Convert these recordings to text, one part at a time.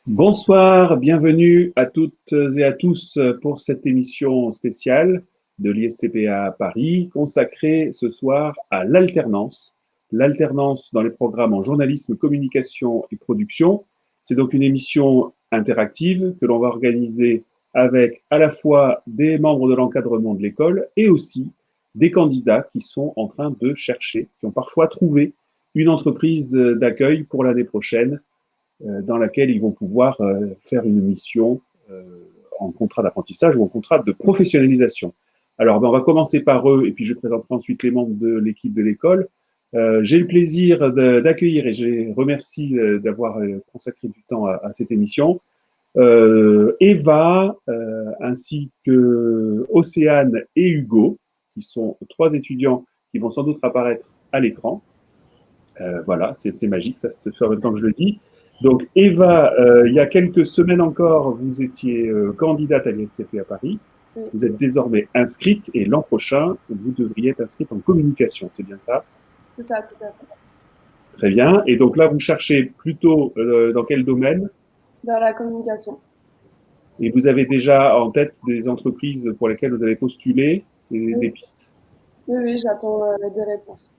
Bonsoir, bienvenue à toutes et à tous pour cette émission spéciale de l'ISCPA Paris consacrée ce soir à l'alternance dans les programmes en journalisme, communication et production. C'est donc une émission interactive que l'on va organiser avec à la fois des membres de l'encadrement de l'école et aussi des candidats qui sont en train de chercher, qui ont parfois trouvé une entreprise d'accueil pour l'année prochaine dans laquelle ils vont pouvoir faire une mission en contrat d'apprentissage ou en contrat de professionnalisation. Alors, on va commencer par eux et puis je présenterai ensuite les membres de l'équipe de l'école. J'ai le plaisir d'accueillir et je remercie d'avoir consacré du temps à cette émission. Eva, ainsi que Océane et Hugo, qui sont trois étudiants qui vont sans doute apparaître à l'écran. Voilà, c'est magique, ça se fait en même temps que je le dis. Donc, Eva, il y a quelques semaines encore, vous étiez candidate à l'ISCP à Paris. Oui. Vous êtes désormais inscrite et l'an prochain, vous devriez être inscrite en communication, c'est bien ça? C'est ça, tout à fait. Très bien. Et donc là, vous cherchez plutôt dans quel domaine? Dans la communication. Et vous avez déjà en tête des entreprises pour lesquelles vous avez postulé et des pistes? Oui, oui, j'attends des réponses.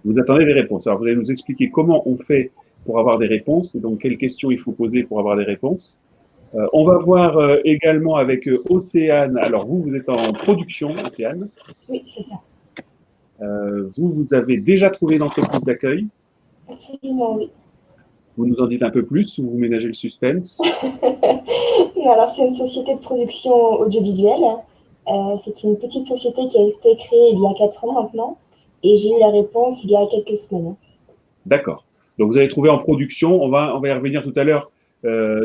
Vous attendez des réponses. Alors, vous allez nous expliquer comment on fait pour avoir des réponses et donc quelles questions il faut poser pour avoir des réponses. On va voir également avec Océane. Alors, vous êtes en production, Océane. Oui, c'est ça. Vous avez déjà trouvé une entreprise d'accueil. Absolument, oui. Vous nous en dites un peu plus ou vous ménagez le suspense? Alors, c'est une société de production audiovisuelle. C'est une petite société qui a été créée il y a 4 ans maintenant. Et j'ai eu la réponse il y a quelques semaines. D'accord. Donc, vous avez trouvé en production. On va y revenir tout à l'heure.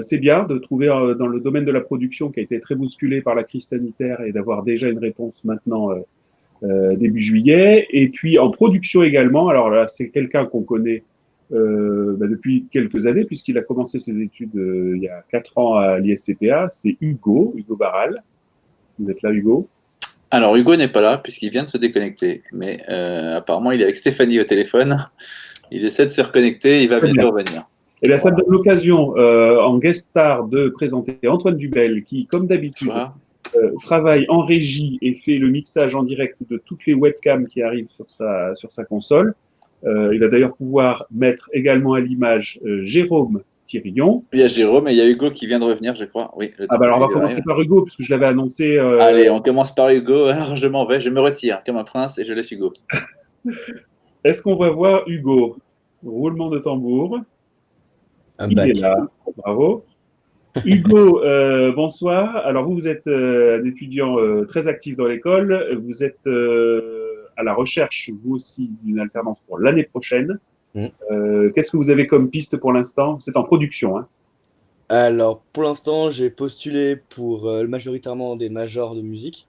C'est bien de trouver dans le domaine de la production qui a été très bousculé par la crise sanitaire et d'avoir déjà une réponse maintenant début juillet. Et puis en production également, alors là, c'est quelqu'un qu'on connaît depuis quelques années, puisqu'il a commencé ses études il y a 4 ans à l'ISCPA, c'est Hugo Barral. Vous êtes là, Hugo? Alors, Hugo n'est pas là, puisqu'il vient de se déconnecter. Mais apparemment, il est avec Stéphanie au téléphone. Il essaie de se reconnecter, il va bientôt revenir. Et bien, ça me donne l'occasion, en guest star, de présenter Antoine Dubel, qui, comme d'habitude, travaille en régie et fait le mixage en direct de toutes les webcams qui arrivent sur sa console. Il va d'ailleurs pouvoir mettre également à l'image Jérôme Thirion. Il y a Jérôme et il y a Hugo qui vient de revenir, je crois. Oui, alors on va commencer par Hugo, puisque je l'avais annoncé. Allez, on commence par Hugo. Alors je m'en vais, je me retire comme un prince et je laisse Hugo. Est-ce qu'on va voir Hugo? Roulement de tambour. Il est là, bravo. Hugo, bonsoir. Alors vous êtes un étudiant très actif dans l'école. Vous êtes à la recherche, vous aussi, d'une alternance pour l'année prochaine. Qu'est-ce que vous avez comme piste pour l'instant? C'est en production, hein? Alors, pour l'instant, j'ai postulé pour majoritairement des majors de musique.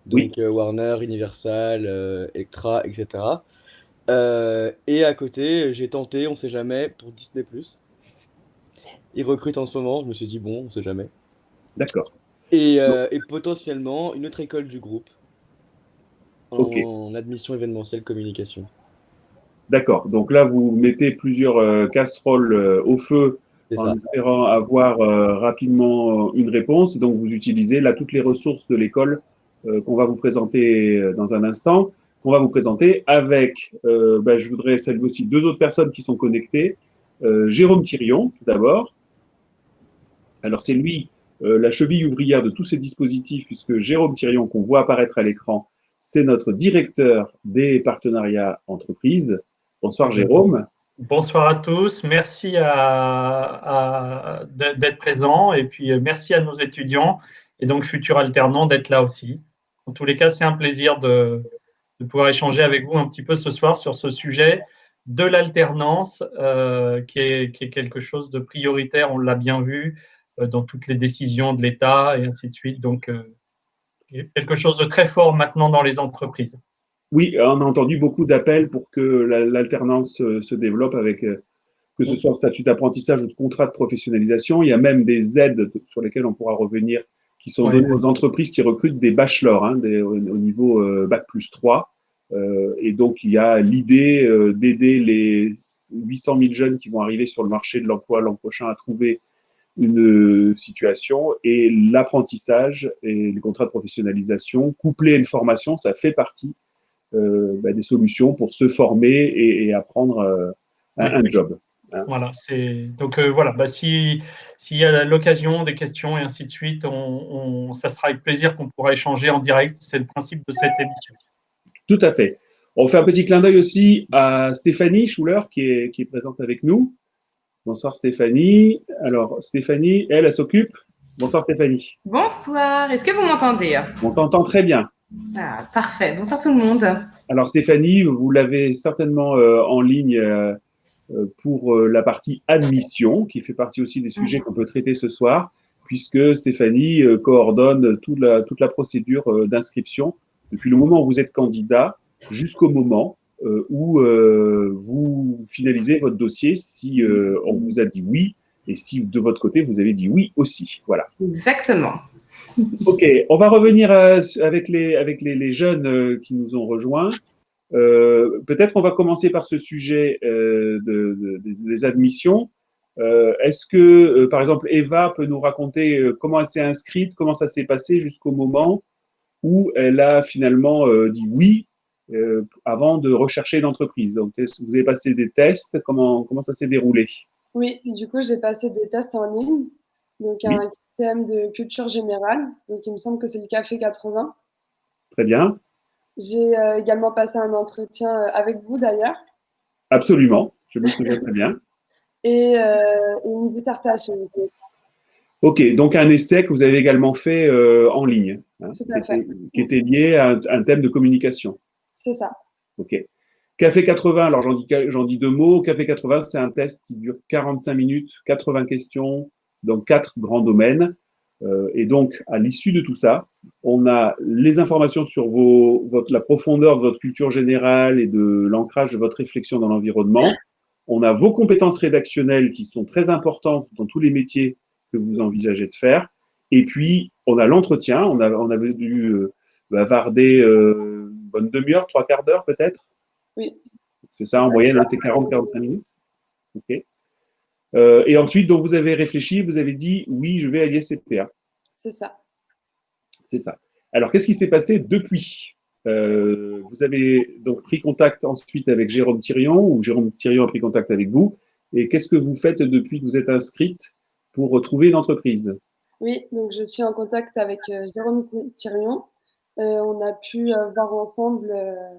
Donc Oui. Warner, Universal, Elektra, etc. Et à côté, j'ai tenté, on sait jamais, pour Disney+. Ils recrutent en ce moment, je me suis dit, bon, on sait jamais. D'accord. Et potentiellement, une autre école du groupe en admission événementielle communication. D'accord. Donc là, vous mettez plusieurs casseroles au feu en espérant avoir rapidement une réponse. Donc, vous utilisez là toutes les ressources de l'école qu'on va vous présenter dans un instant, qu'on va vous présenter avec, je voudrais saluer aussi deux autres personnes qui sont connectées. Jérôme Thirion, tout d'abord. Alors, c'est lui la cheville ouvrière de tous ces dispositifs, puisque Jérôme Thirion, qu'on voit apparaître à l'écran, c'est notre directeur des partenariats entreprises. Bonsoir Jérôme. Bonsoir à tous, merci d'être présent et puis merci à nos étudiants et donc futurs alternants d'être là aussi. En tous les cas, c'est un plaisir de pouvoir échanger avec vous un petit peu ce soir sur ce sujet de l'alternance qui est quelque chose de prioritaire, on l'a bien vu dans toutes les décisions de l'État et ainsi de suite. Donc, quelque chose de très fort maintenant dans les entreprises. Oui, on a entendu beaucoup d'appels pour que l'alternance se développe avec, que ce soit un statut d'apprentissage ou de contrat de professionnalisation. Il y a même des aides sur lesquelles on pourra revenir qui sont données aux entreprises qui recrutent des bachelors au niveau Bac+3. Et donc, il y a l'idée d'aider les 800 000 jeunes qui vont arriver sur le marché de l'emploi l'an prochain à trouver une situation, et l'apprentissage et les contrats de professionnalisation, couplés à une formation, ça fait partie des solutions pour se former et apprendre un job. Hein. Voilà, donc voilà, s'il y a l'occasion, des questions et ainsi de suite, ça sera avec plaisir qu'on pourra échanger en direct. C'est le principe de cette émission. Tout à fait. On fait un petit clin d'œil aussi à Stéphanie Schuller qui est présente avec nous. Bonsoir Stéphanie. Alors Stéphanie, elle s'occupe. Bonsoir Stéphanie. Bonsoir, est-ce que vous m'entendez? On t'entend très bien. Ah, parfait, bonsoir tout le monde. Alors Stéphanie, vous l'avez certainement en ligne pour la partie admission, qui fait partie aussi des sujets qu'on peut traiter ce soir, puisque Stéphanie coordonne toute la procédure d'inscription depuis le moment où vous êtes candidat jusqu'au moment où vous finalisez votre dossier si on vous a dit oui et si de votre côté vous avez dit oui aussi. Voilà. Exactement. Ok, on va revenir avec les jeunes qui nous ont rejoints. Peut-être qu'on va commencer par ce sujet des admissions. Est-ce que, par exemple, Eva peut nous raconter comment elle s'est inscrite, comment ça s'est passé jusqu'au moment où elle a finalement dit oui avant de rechercher une entreprise. Donc, vous avez passé des tests, comment ça s'est déroulé? Oui, du coup, j'ai passé des tests en ligne, donc un QCM de culture générale, donc il me semble que c'est le Café 80. Très bien. J'ai également passé un entretien avec vous d'ailleurs. Absolument, je me souviens très bien. Et une dissertation. Ok, donc un essai que vous avez également fait en ligne, hein, Tout à fait. qui était lié à un thème de communication. C'est ça. Ok. Café 80, alors j'en dis deux mots. Café 80, c'est un test qui dure 45 minutes, 80 questions, dans 4 grands domaines. Et donc, à l'issue de tout ça, on a les informations sur la profondeur de votre culture générale et de l'ancrage de votre réflexion dans l'environnement. On a vos compétences rédactionnelles qui sont très importantes dans tous les métiers que vous envisagez de faire. Et puis, on a l'entretien. On avait dû bavarder une bonne demi-heure, 3/4 d'heure peut-être. Oui. C'est ça, en moyenne, hein, c'est 40-45 minutes. Ok. Et ensuite, donc, vous avez réfléchi, vous avez dit oui, je vais à l'ISCPA. C'est ça. C'est ça. Alors, qu'est-ce qui s'est passé depuis vous avez donc pris contact ensuite avec Jérôme Thirion, ou Jérôme Thirion a pris contact avec vous. Et qu'est-ce que vous faites depuis que vous êtes inscrite pour trouver une entreprise? Oui, donc je suis en contact avec Jérôme Thirion. On a pu voir ensemble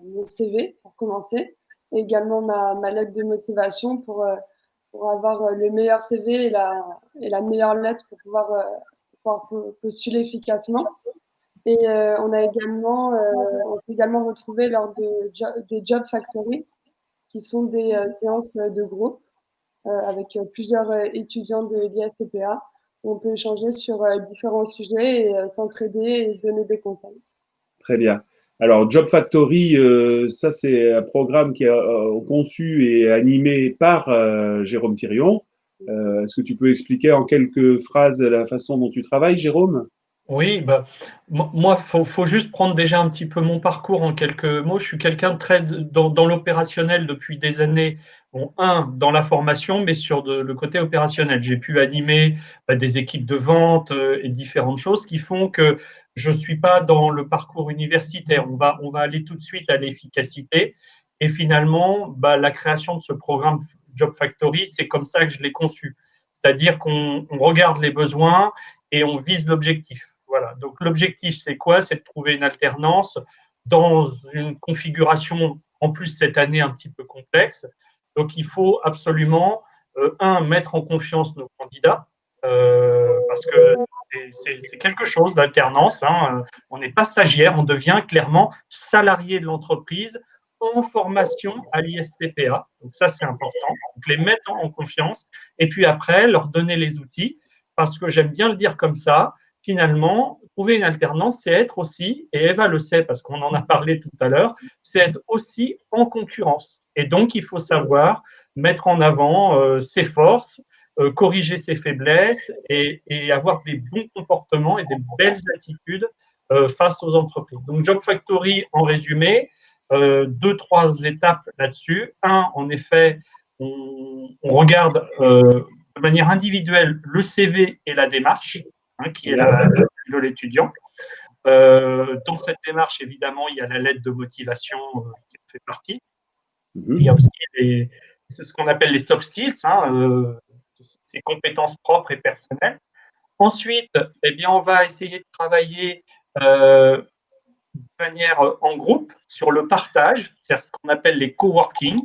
mon CV pour commencer, et également ma lettre de motivation pour avoir le meilleur CV et la meilleure lettre pour pouvoir postuler efficacement. Et on s'est également retrouvés lors des Job Factory, qui sont des séances de groupe avec plusieurs étudiants de l'ISCPA, où on peut échanger sur différents sujets et s'entraider et se donner des conseils. Très bien. Alors, Job Factory, ça, c'est un programme qui est conçu et animé par Jérôme Thirion. Est-ce que tu peux expliquer en quelques phrases la façon dont tu travailles, Jérôme? Oui, moi, faut juste prendre déjà un petit peu mon parcours en quelques mots. Je suis quelqu'un de très dans l'opérationnel depuis des années. Bon, dans la formation, mais sur le côté opérationnel. J'ai pu animer des équipes de vente et différentes choses qui font que je suis pas dans le parcours universitaire. On va aller tout de suite à l'efficacité. Et finalement, la création de ce programme Job Factory, c'est comme ça que je l'ai conçu. C'est-à-dire qu'on regarde les besoins et on vise l'objectif. Voilà. Donc l'objectif, c'est quoi? C'est de trouver une alternance dans une configuration, en plus cette année, un petit peu complexe. Donc il faut absolument, mettre en confiance nos candidats, parce que c'est quelque chose, l'alternance. Hein. On n'est pas stagiaire, on devient clairement salarié de l'entreprise en formation à l'ISCPA. Donc ça, c'est important. Donc les mettre en confiance et puis après, leur donner les outils, parce que j'aime bien le dire comme ça, finalement, trouver une alternance, c'est être aussi, et Eva le sait parce qu'on en a parlé tout à l'heure, c'est être aussi en concurrence. Et donc, il faut savoir mettre en avant ses forces, corriger ses faiblesses et avoir des bons comportements et des belles attitudes face aux entreprises. Donc, Job Factory, en résumé, 2-3 étapes là-dessus. En effet, on regarde de manière individuelle le CV et la démarche, qui est la de l'étudiant. Dans cette démarche, évidemment, il y a la lettre de motivation qui fait partie. Il y a aussi c'est ce qu'on appelle les soft skills, ces compétences propres et personnelles. Ensuite, eh bien, on va essayer de travailler de manière en groupe sur le partage, c'est-à-dire ce qu'on appelle les coworking.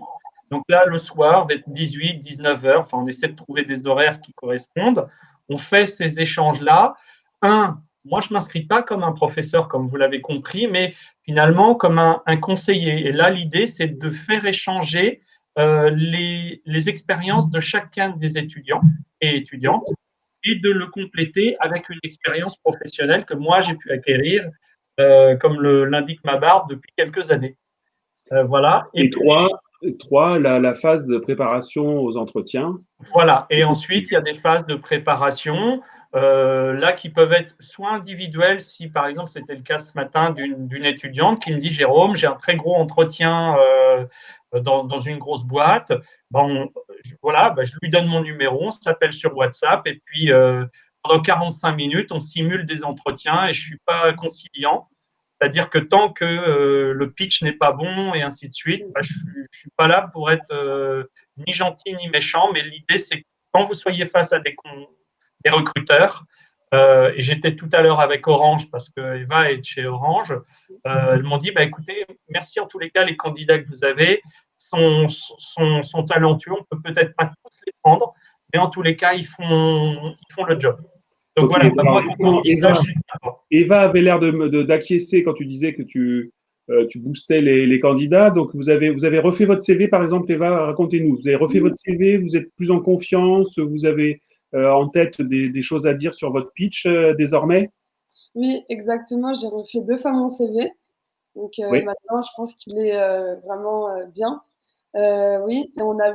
Donc là, le soir, vers 18, 19 heures, enfin, on essaie de trouver des horaires qui correspondent. On fait ces échanges-là. Moi, je ne m'inscris pas comme un professeur, comme vous l'avez compris, mais finalement comme un conseiller. Et là, l'idée, c'est de faire échanger les expériences de chacun des étudiants et étudiantes et de le compléter avec une expérience professionnelle que moi, j'ai pu acquérir, comme l'indique ma barbe, depuis quelques années. Voilà. Et trois, la phase de préparation aux entretiens. Voilà. Et ensuite, il y a des phases de préparation, là, qui peuvent être soit individuelles, si par exemple, c'était le cas ce matin d'une étudiante qui me dit, Jérôme, j'ai un très gros entretien dans une grosse boîte. Je lui donne mon numéro, on s'appelle sur WhatsApp, et puis pendant 45 minutes, on simule des entretiens, et je ne suis pas conciliant. C'est-à-dire que tant que le pitch n'est pas bon et ainsi de suite, je ne suis pas là pour être ni gentil ni méchant, mais l'idée, c'est que quand vous soyez face à des recruteurs, et j'étais tout à l'heure avec Orange, parce que Eva est chez Orange, elles m'ont dit, écoutez, merci en tous les cas, les candidats que vous avez sont talentueux, on peut peut-être pas tous les prendre, mais en tous les cas, ils font le job. Donc voilà, moi, quand on dit ça, je suis d'accord. Eva avait l'air d'acquiescer quand tu disais que tu boostais les candidats. Donc, vous avez refait votre CV, par exemple, Eva, racontez-nous. Vous avez refait votre CV, vous êtes plus en confiance, vous avez en tête des choses à dire sur votre pitch désormais? Oui, exactement. J'ai refait 2 fois mon CV. Donc Oui. maintenant, je pense qu'il est vraiment bien. Oui, et on a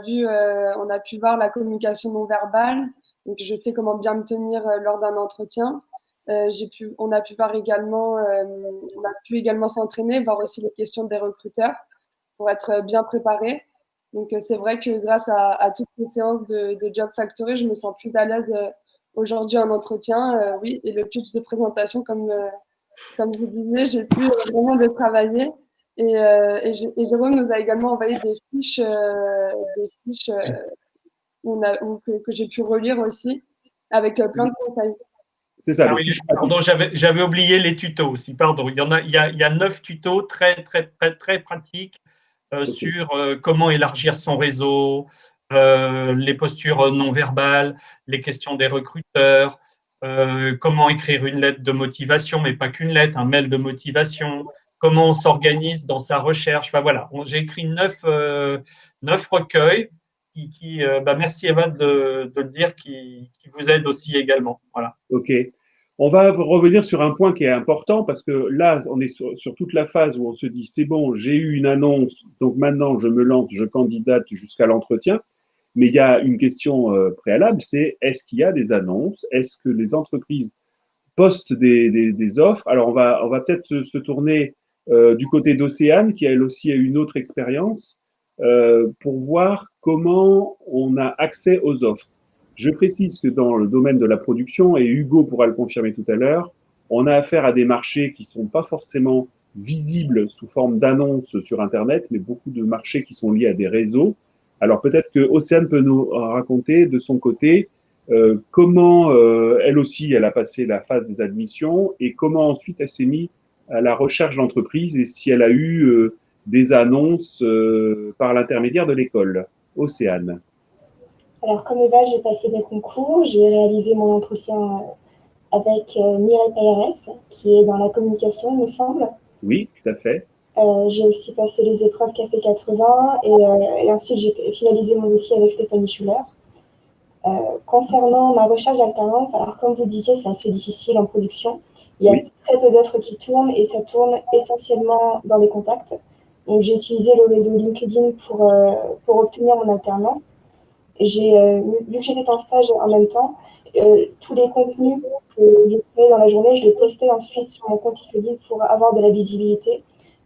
pu voir la communication non verbale. Donc je sais comment bien me tenir lors d'un entretien. On a pu voir également, on a pu également s'entraîner, voir aussi les questions des recruteurs pour être bien préparé. Donc c'est vrai que grâce à toutes ces séances de Job Factory, je me sens plus à l'aise aujourd'hui en entretien. Oui, et le pitch de présentation, comme vous disiez, j'ai pu vraiment le travailler. Et Jérôme nous a également envoyé des fiches que j'ai pu relire aussi, avec plein de conseils. C'est ça, oui, pardon, j'avais oublié les tutos aussi. Pardon, il y a 9 tutos très, très, très, très pratiques sur comment élargir son réseau, les postures non verbales, les questions des recruteurs, comment écrire une lettre de motivation, mais pas qu'une lettre, un mail de motivation, comment on s'organise dans sa recherche. Enfin voilà, j'ai écrit 9 recueils merci Eva de le dire, qui vous aident aussi également. Voilà. Ok. On va revenir sur un point qui est important parce que là, on est sur toute la phase où on se dit c'est bon, j'ai eu une annonce, donc maintenant je me lance, je candidate jusqu'à l'entretien. Mais il y a une question préalable, c'est est-ce qu'il y a des annonces? Est-ce que les entreprises postent des offres? Alors on va peut-être se tourner du côté d'Océane, qui elle aussi a une autre expérience, pour voir comment on a accès aux offres. Je précise que dans le domaine de la production, et Hugo pourra le confirmer tout à l'heure, on a affaire à des marchés qui ne sont pas forcément visibles sous forme d'annonces sur Internet, mais beaucoup de marchés qui sont liés à des réseaux. Alors peut-être que Océane peut nous raconter de son côté comment elle aussi, elle a passé la phase des admissions et comment ensuite elle s'est mise à la recherche d'entreprise et si elle a eu des annonces par l'intermédiaire de l'école. Océane. Alors, comme Eva, j'ai passé des concours, j'ai réalisé mon entretien avec Mireille Payres, qui est dans la communication, il me semble. Oui, tout à fait. J'ai aussi passé les épreuves Café 80 et ensuite j'ai finalisé mon dossier avec Stéphanie Schuller. Concernant ma recherche d'alternance, alors comme vous disiez, c'est assez difficile en production. Il y a très peu d'offres qui tournent et ça tourne essentiellement dans les contacts. Donc j'ai utilisé le réseau LinkedIn pour obtenir mon alternance. Vu que j'étais en stage en même temps, tous les contenus que je faisais dans la journée, je les postais ensuite sur mon compte LinkedIn pour avoir de la visibilité.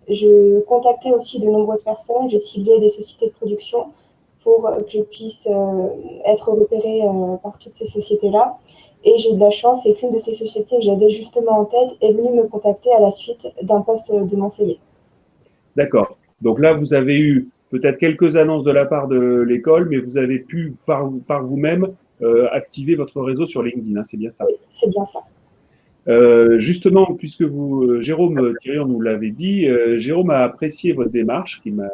Je contactais aussi de nombreuses personnes, je ciblais des sociétés de production pour que je puisse être repérée par toutes ces sociétés-là. Et j'ai eu de la chance, et qu'une de ces sociétés que j'avais justement en tête est venue me contacter à la suite d'un poste de mon CV. D'accord. Donc là, vous avez eu peut-être quelques annonces de la part de l'école, mais vous avez pu par vous-même activer votre réseau sur LinkedIn, hein, c'est bien ça. Oui, c'est bien ça. Justement, puisque Jérôme Thirion nous l'avait dit, Jérôme a apprécié votre démarche qui m'a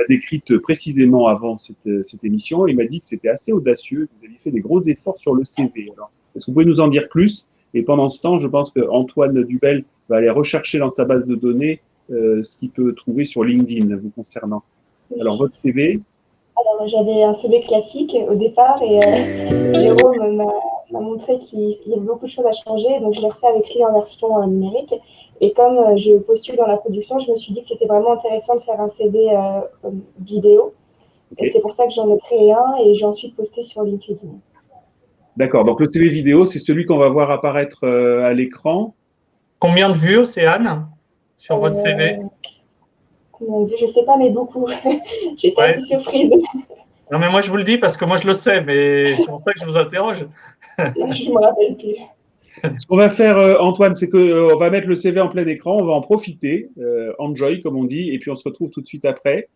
décrite précisément avant cette émission. Il m'a dit que c'était assez audacieux, que vous aviez fait des gros efforts sur le CV. Alors, est-ce que vous pouvez nous en dire plus? Et pendant ce temps, je pense qu'Antoine Dubel va aller rechercher dans sa base de données ce qu'il peut trouver sur LinkedIn vous concernant. Oui. Alors, votre CV? Alors, j'avais un CV classique au départ et Jérôme m'a montré qu'il y avait beaucoup de choses à changer, donc je l'ai refait avec lui en version numérique. Et comme je postule dans la production, je me suis dit que c'était vraiment intéressant de faire un CV vidéo. Okay. Et c'est pour ça que j'en ai créé un et j'ai ensuite posté sur LinkedIn. D'accord, donc le CV vidéo, c'est celui qu'on va voir apparaître à l'écran. Combien de vues, Océane, sur votre CV? Combien de vues, je ne sais pas, mais beaucoup. J'étais assez surprise. Non, mais moi, je vous le dis parce que moi, je le sais, mais c'est pour ça que je vous interroge. Je ne me rappelle plus. Ce qu'on va faire, Antoine, c'est qu'on va mettre le CV en plein écran, on va en profiter, enjoy, comme on dit, et puis on se retrouve tout de suite après.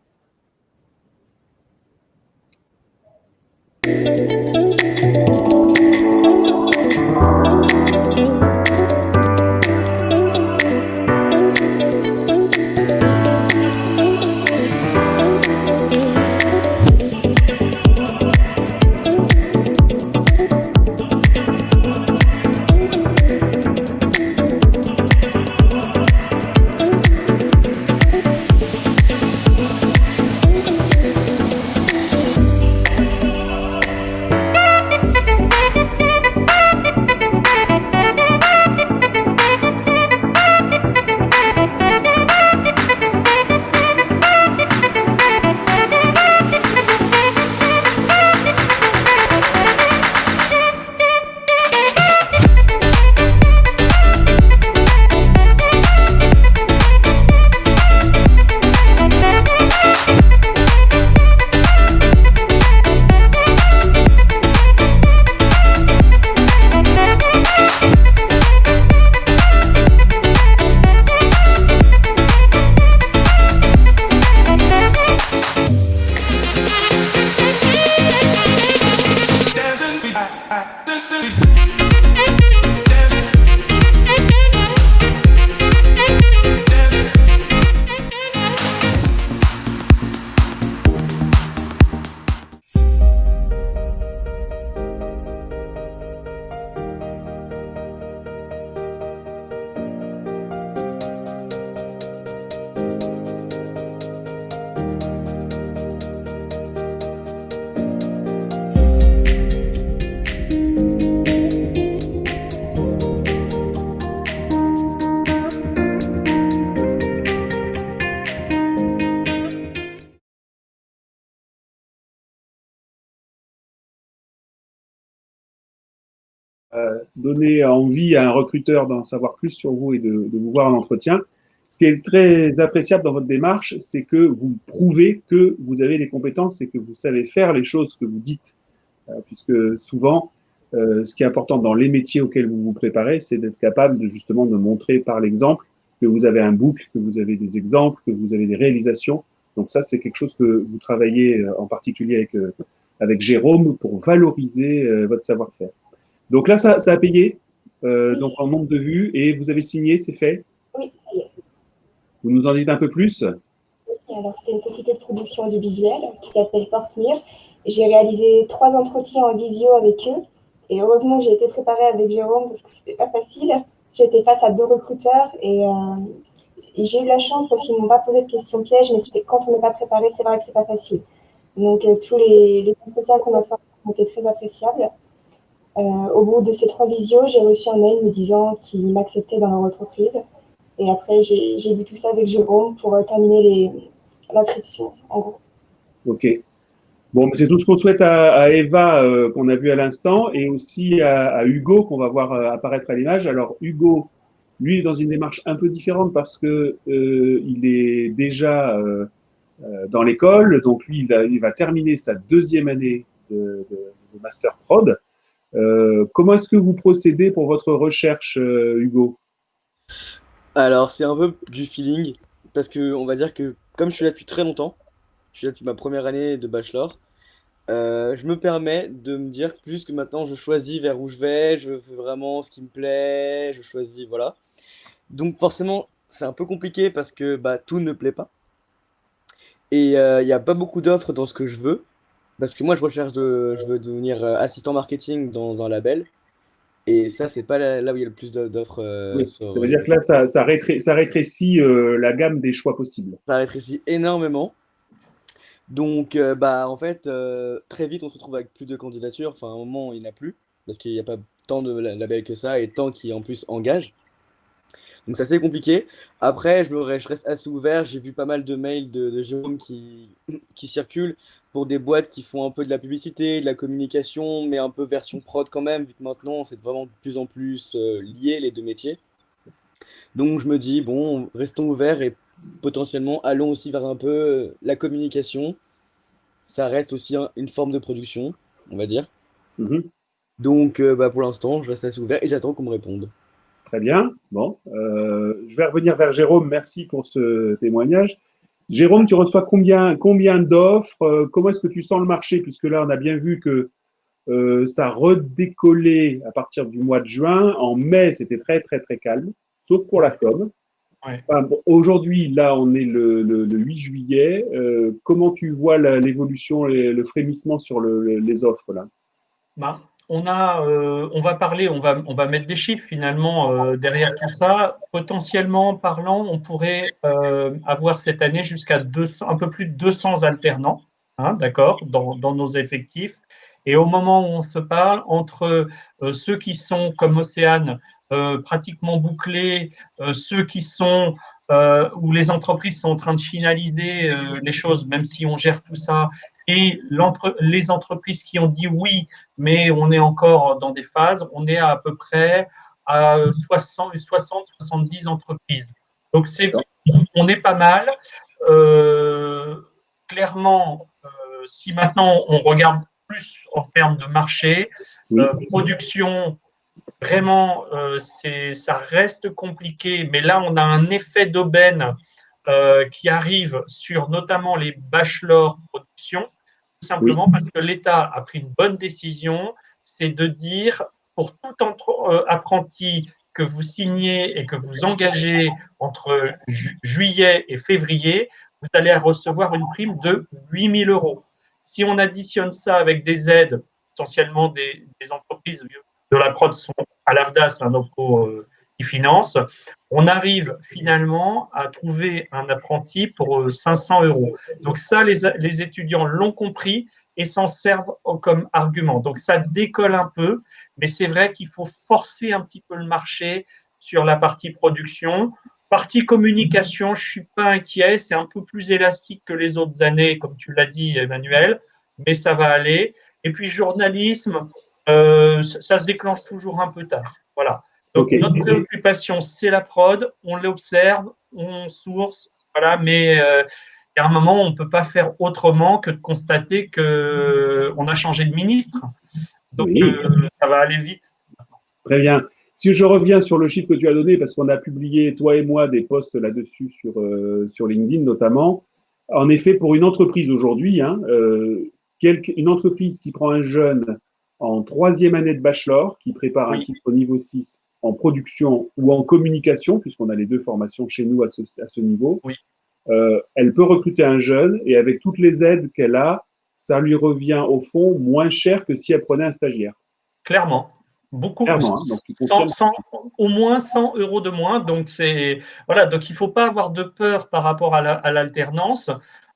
Donner envie à un recruteur d'en savoir plus sur vous et de vous voir en entretien. Ce qui est très appréciable dans votre démarche, c'est que vous prouvez que vous avez les compétences et que vous savez faire les choses que vous dites. Puisque souvent, ce qui est important dans les métiers auxquels vous vous préparez, c'est d'être capable justement de montrer par l'exemple que vous avez un book, que vous avez des exemples, que vous avez des réalisations. Donc ça, c'est quelque chose que vous travaillez en particulier avec Jérôme pour valoriser votre savoir-faire. Donc là, ça a payé, donc en nombre de vues, et vous avez signé, c'est fait? Oui, ça y est. Vous nous en dites un peu plus? Oui, alors c'est une société de production audiovisuelle qui s'appelle Portemire. J'ai réalisé 3 entretiens en visio avec eux, et heureusement que j'ai été préparée avec Jérôme parce que c'était pas facile. J'étais face à 2 recruteurs et j'ai eu la chance parce qu'ils ne m'ont pas posé de questions pièges, mais quand on n'est pas préparé, c'est vrai que c'est pas facile. Donc tous les entretiens qu'on a fait ont été très appréciables. Au bout de ces 3 visios, j'ai reçu un mail me disant qu'ils m'acceptaient dans leur entreprise. Et après, j'ai vu tout ça avec Jérôme pour terminer l'inscription, en gros. Ok. Bon, c'est tout ce qu'on souhaite à Eva, qu'on a vu à l'instant, et aussi à Hugo, qu'on va voir apparaître à l'image. Alors, Hugo, lui, est dans une démarche un peu différente parce que il est déjà dans l'école. Donc lui, il va terminer sa 2e année de Master Prod. Comment est-ce que vous procédez pour votre recherche, Hugo? Alors, c'est un peu du feeling, parce que on va dire que comme je suis là depuis très longtemps, je suis là depuis ma première année de bachelor, je me permets de me dire plus que maintenant je choisis vers où je vais, je fais vraiment ce qui me plaît, je choisis, voilà. Donc forcément, c'est un peu compliqué parce que bah, tout ne plaît pas. Et il n'y a pas beaucoup d'offres dans ce que je veux, parce que moi je veux devenir assistant marketing dans un label, et ça, c'est pas là où il y a le plus d'offres Oui, ça veut dire que là, ça rétrécit la gamme des choix possibles. ça rétrécit énormément. Donc, bah, en fait, très vite, on se retrouve avec plus de candidatures. Enfin, à un moment, il n'y en a plus, parce qu'il n'y a pas tant de labels que ça, et tant qui, en plus, engagent. Donc, c'est assez compliqué. Après, je reste assez ouvert. J'ai vu pas mal de mails de Jérôme qui circulent pour des boîtes qui font un peu de la publicité, de la communication, mais un peu version prod quand même, vu que maintenant, c'est vraiment de plus en plus lié, les deux métiers. Donc, je me dis, bon, restons ouverts et potentiellement, allons aussi vers un peu la communication. Ça reste aussi une forme de production, on va dire. Mhm. Donc, bah, pour l'instant, je reste assez ouvert et j'attends qu'on me réponde. Très bien. Bon, je vais revenir vers Jérôme. Merci pour ce témoignage. Jérôme, tu reçois combien d'offres? Comment est-ce que tu sens le marché? Puisque là, on a bien vu que ça redécollait à partir du mois de juin. En mai, c'était très, très, très calme, sauf pour la com. Ouais. Enfin, bon, aujourd'hui, là, on est le 8 juillet. Comment tu vois l'évolution, le frémissement sur les offres là? Bah, on va parler, on va mettre des chiffres finalement derrière tout ça. Potentiellement parlant, on pourrait avoir cette année jusqu'à un peu plus de 200 alternants, hein, d'accord, dans nos effectifs. Et au moment où on se parle, entre ceux qui sont comme Océane pratiquement bouclés, ceux qui sont où les entreprises sont en train de finaliser les choses, même si on gère tout ça, et les entreprises qui ont dit oui, mais on est encore dans des phases, on est à peu près à 60-70 entreprises. Donc, on est pas mal. Clairement, si maintenant on regarde plus en termes de marché, Oui. production, vraiment, ça reste compliqué, mais là, on a un effet d'aubaine qui arrive sur notamment les bachelors production, tout simplement parce que l'État a pris une bonne décision, c'est de dire pour tout apprenti que vous signez et que vous engagez entre juillet et février, vous allez recevoir une prime de 8 000 €. Si on additionne ça avec des aides, essentiellement des entreprises de la prod sont à l'AFDAS, un OPCO qui finance, on arrive finalement à trouver un apprenti pour 500 €. Donc ça, les étudiants l'ont compris et s'en servent comme argument. Donc ça décolle un peu, mais c'est vrai qu'il faut forcer un petit peu le marché sur la partie production. Partie communication, je ne suis pas inquiet, c'est un peu plus élastique que les autres années, comme tu l'as dit, Emmanuel, mais ça va aller. Et puis journalisme, ça se déclenche toujours un peu tard. Voilà. Donc, notre préoccupation, c'est la prod, on l'observe, on source, voilà, mais il y a un moment, on ne peut pas faire autrement que de constater qu'on a changé de ministre. Donc, ça va aller vite. Très bien. Si je reviens sur le chiffre que tu as donné, parce qu'on a publié, toi et moi, des posts là-dessus sur LinkedIn notamment. En effet, pour une entreprise aujourd'hui, hein, une entreprise qui prend un jeune en 3e année de bachelor, qui prépare un titre au niveau 6 en production ou en communication, puisqu'on a les 2 formations chez nous à ce niveau, elle peut recruter un jeune et avec toutes les aides qu'elle a, ça lui revient au fond moins cher que si elle prenait un stagiaire. Clairement. Beaucoup, clairement, hein, au moins 100 € de moins. Donc, voilà, donc il ne faut pas avoir de peur par rapport à l'alternance.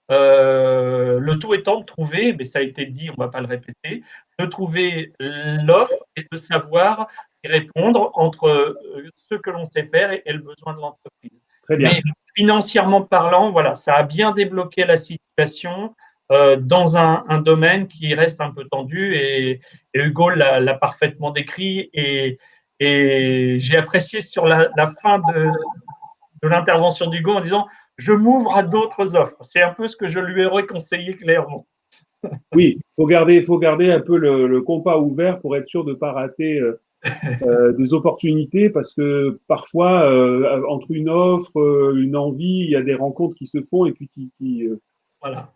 Le tout étant de trouver, mais ça a été dit, on ne va pas le répéter, de trouver l'offre et de savoir y répondre entre ce que l'on sait faire et le besoin de l'entreprise. Très bien. Mais financièrement parlant, voilà, ça a bien débloqué la situation dans un domaine qui reste un peu tendu et Hugo l'a parfaitement décrit et j'ai apprécié sur la fin de de l'intervention d'Hugo en disant « je m'ouvre à d'autres offres ». C'est un peu ce que je lui aurais conseillé clairement. Oui, faut garder un peu le compas ouvert pour être sûr de ne pas rater des opportunités parce que parfois, entre une offre, une envie, il y a des rencontres qui se font et puis qui Voilà.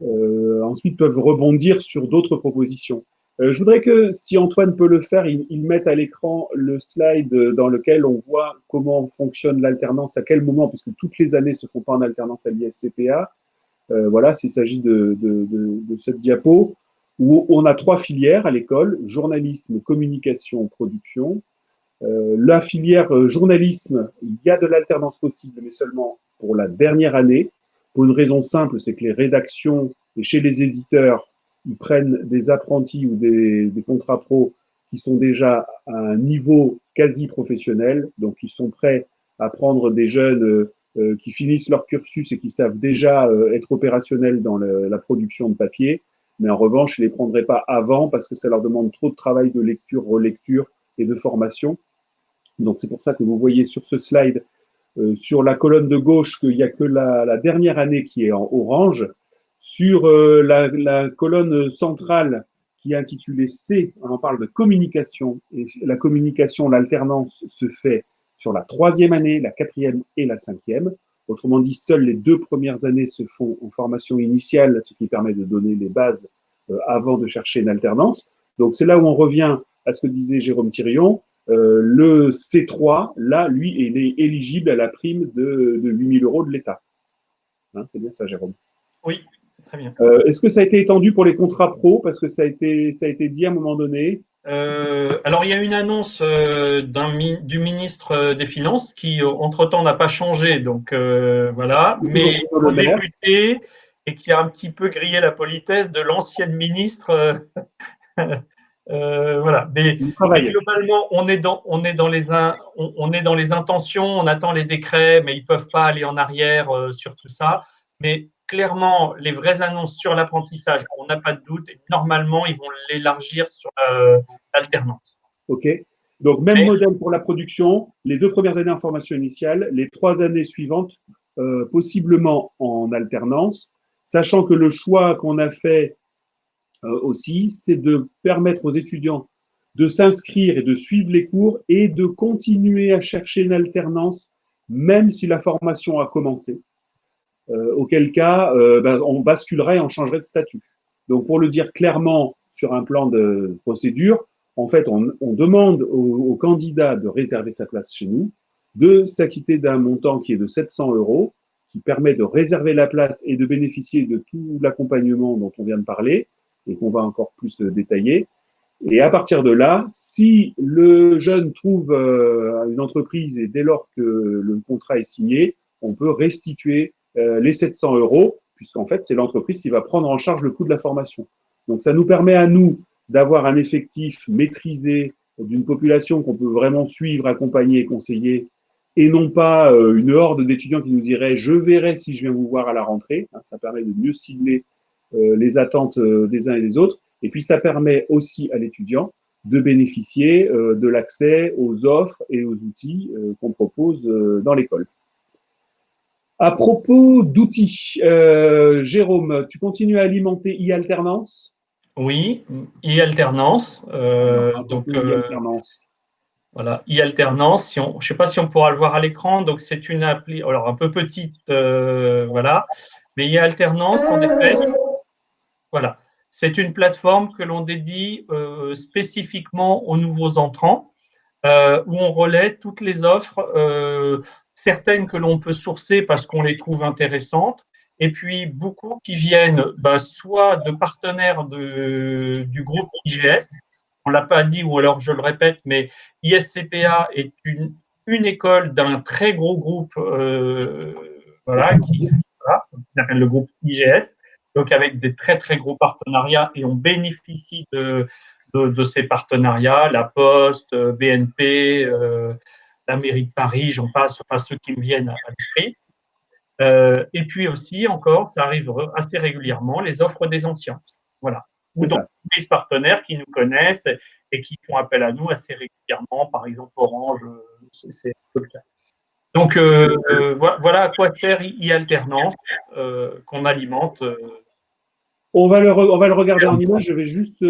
ensuite peuvent rebondir sur d'autres propositions. Je voudrais que, si Antoine peut le faire, il mette à l'écran le slide dans lequel on voit comment fonctionne l'alternance, à quel moment, parce que toutes les années ne se font pas en alternance à l'ISCPA. Voilà, s'il s'agit de cette diapo, où on a 3 filières à l'école, journalisme, communication, production. La filière journalisme, il y a de l'alternance possible, mais seulement pour la dernière année, pour une raison simple, c'est que les rédactions et chez les éditeurs, ils prennent des apprentis ou des contrats pro qui sont déjà à un niveau quasi professionnel, donc ils sont prêts à prendre des jeunes qui finissent leur cursus et qui savent déjà être opérationnels dans la production de papier, mais en revanche, ils ne les prendraient pas avant parce que ça leur demande trop de travail de lecture, relecture et de formation. Donc c'est pour ça que vous voyez sur ce slide, sur la colonne de gauche, qu'il n'y a que la dernière année qui est en orange. Sur la colonne centrale qui est intitulée C, on en parle de communication. Et la communication, l'alternance se fait sur la 3e année, la 4e et la 5e. Autrement dit, seules les 2 premières années se font en formation initiale, ce qui permet de donner les bases avant de chercher une alternance. Donc c'est là où on revient à ce que disait Jérôme Thirion. Le C3, là, lui, il est éligible à la prime de 8 000 € de l'État. Hein, c'est bien ça, Jérôme? Oui, très bien. Est-ce que ça a été étendu pour les contrats pro? Parce que ça a été dit à un moment donné. Alors, il y a une annonce du ministre des Finances qui, entre-temps, n'a pas changé. Donc, voilà. Mais au député et qui a un petit peu grillé la politesse de l'ancienne ministre. Voilà. Mais globalement, on est dans les intentions, on attend les décrets, mais ils ne peuvent pas aller en arrière sur tout ça. Mais clairement, les vraies annonces sur l'apprentissage, on n'a pas de doute, et normalement, ils vont l'élargir sur l'alternance. OK. Donc, même modèle pour la production, les 2 premières années en formation initiale, les 3 années suivantes, possiblement en alternance, sachant que le choix qu'on a fait aussi, c'est de permettre aux étudiants de s'inscrire et de suivre les cours et de continuer à chercher une alternance, même si la formation a commencé. Auquel cas, on basculerait et on changerait de statut. Donc, pour le dire clairement sur un plan de procédure, en fait, on demande aux candidats de réserver sa place chez nous, de s'acquitter d'un montant qui est de 700 €, qui permet de réserver la place et de bénéficier de tout l'accompagnement dont on vient de parler, et qu'on va encore plus détailler. Et à partir de là, si le jeune trouve une entreprise et dès lors que le contrat est signé, on peut restituer les 700 €, puisqu'en fait, c'est l'entreprise qui va prendre en charge le coût de la formation. Donc, ça nous permet à nous d'avoir un effectif maîtrisé d'une population qu'on peut vraiment suivre, accompagner et conseiller, et non pas une horde d'étudiants qui nous dirait « je verrai si je viens vous voir à la rentrée ». Ça permet de mieux cibler les attentes des uns et des autres. Et puis, ça permet aussi à l'étudiant de bénéficier de l'accès aux offres et aux outils qu'on propose dans l'école. À propos d'outils, Jérôme, tu continues à alimenter e-alternance? Oui, e-alternance. E-alternance. Voilà, e-alternance. Je ne sais pas si on pourra le voir à l'écran. Donc, c'est une appli, alors un peu petite, voilà. Mais e-alternance, en effet, voilà. C'est une plateforme que l'on dédie spécifiquement aux nouveaux entrants, où on relaie toutes les offres, certaines que l'on peut sourcer parce qu'on les trouve intéressantes, et puis beaucoup qui viennent soit de partenaires du groupe IGS, on ne l'a pas dit, ou alors je le répète, mais ISCPA est une école d'un très gros groupe voilà, qui s'appelle le groupe IGS, donc avec des très très gros partenariats, et on bénéficie de ces partenariats, la Poste, BNP, la mairie de Paris, j'en passe, enfin ceux qui me viennent à l'esprit. Et puis aussi, encore, ça arrive assez régulièrement, les offres des anciens. Voilà. Ou donc des partenaires qui nous connaissent et qui font appel à nous assez régulièrement, par exemple Orange, c'est un peu le cas. Donc, voilà à quoi sert e-alternance qu'on alimente. On va le regarder en image. Je vais juste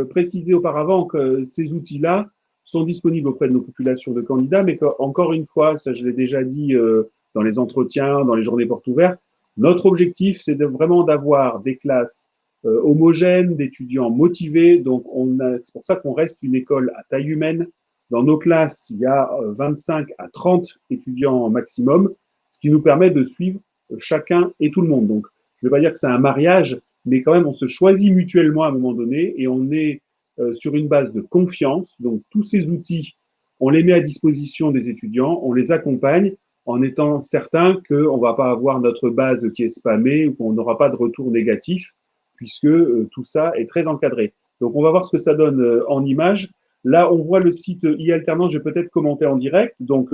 préciser auparavant que ces outils-là sont disponibles auprès de nos populations de candidats, mais qu'encore une fois, ça je l'ai déjà dit dans les entretiens, dans les journées portes ouvertes, notre objectif, c'est vraiment d'avoir des classes homogènes, d'étudiants motivés. Donc, c'est pour ça qu'on reste une école à taille humaine. Dans nos classes, il y a 25 à 30 étudiants maximum, ce qui nous permet de suivre chacun et tout le monde. Donc, je ne vais pas dire que c'est un mariage, mais quand même, on se choisit mutuellement à un moment donné et on est sur une base de confiance. Donc, tous ces outils, on les met à disposition des étudiants, on les accompagne en étant certain qu'on ne va pas avoir notre base qui est spammée ou qu'on n'aura pas de retour négatif, puisque tout ça est très encadré. Donc, on va voir ce que ça donne en image. Là, on voit le site e-alternance, je vais peut-être commenter en direct. Donc,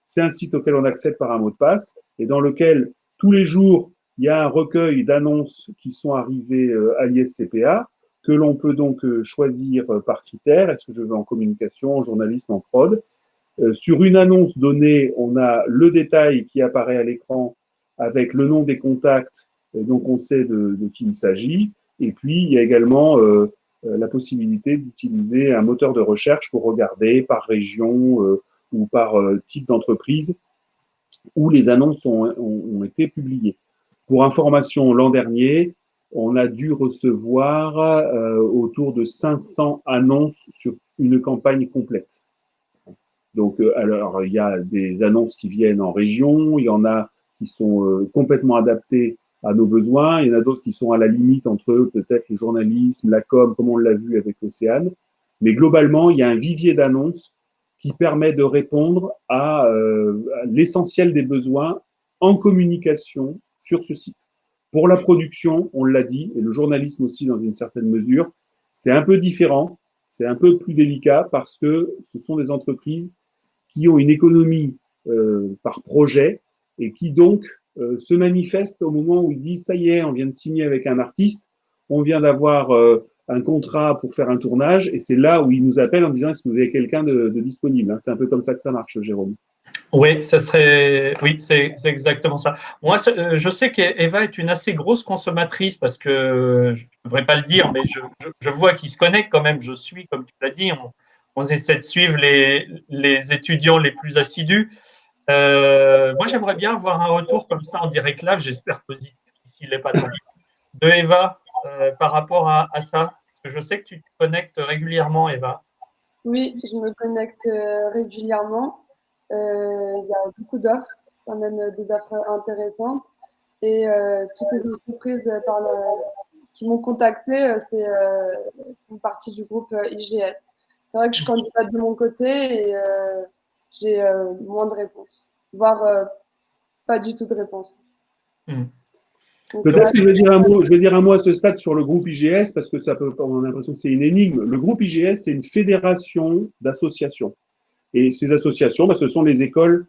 c'est un site auquel on accède par un mot de passe et dans lequel, tous les jours, il y a un recueil d'annonces qui sont arrivées à l'ISCPA, que l'on peut donc choisir par critère. Est-ce que je veux en communication, en journalisme, en prod? Sur une annonce donnée, on a le détail qui apparaît à l'écran avec le nom des contacts, donc on sait de qui il s'agit. Et puis, il y a également la possibilité d'utiliser un moteur de recherche pour regarder par région ou par type d'entreprise où les annonces ont été publiées. Pour information, l'an dernier, on a dû recevoir autour de 500 annonces sur une campagne complète. Donc, alors, il y a des annonces qui viennent en région, il y en a qui sont complètement adaptées à nos besoins, il y en a d'autres qui sont à la limite entre peut-être le journalisme, la com, comme on l'a vu avec Océane. Mais globalement, il y a un vivier d'annonces qui permet de répondre à l'essentiel des besoins en communication sur ce site. Pour la production, on l'a dit, et le journalisme aussi dans une certaine mesure, c'est un peu différent, c'est un peu plus délicat parce que ce sont des entreprises qui ont une économie par projet et qui donc se manifestent au moment où ils disent ça y est, on vient de signer avec un artiste, on vient d'avoir un contrat pour faire un tournage et c'est là où ils nous appellent en disant est-ce que vous avez quelqu'un de disponible. C'est un peu comme ça que ça marche, Jérôme. Oui, c'est exactement ça. Moi, je sais qu'Eva est une assez grosse consommatrice parce que, je ne devrais pas le dire, mais je vois qu'il se connecte quand même. Je suis, comme tu l'as dit, on essaie de suivre les étudiants les plus assidus. Moi, j'aimerais bien avoir un retour comme ça en direct live, j'espère positif, s'il n'est pas tombé, de Eva par rapport à ça. Parce que je sais que tu te connectes régulièrement, Eva. Oui, je me connecte régulièrement. Il y a beaucoup d'offres, quand même des offres intéressantes. Et toutes les entreprises qui m'ont contacté font partie du groupe IGS. C'est vrai que je candidate de mon côté et j'ai moins de réponses, voire pas du tout de réponses. Peut-être que je vais dire un mot à ce stade sur le groupe IGS, parce que on a l'impression que c'est une énigme. Le groupe IGS, c'est une fédération d'associations. Et ces associations, ce sont les écoles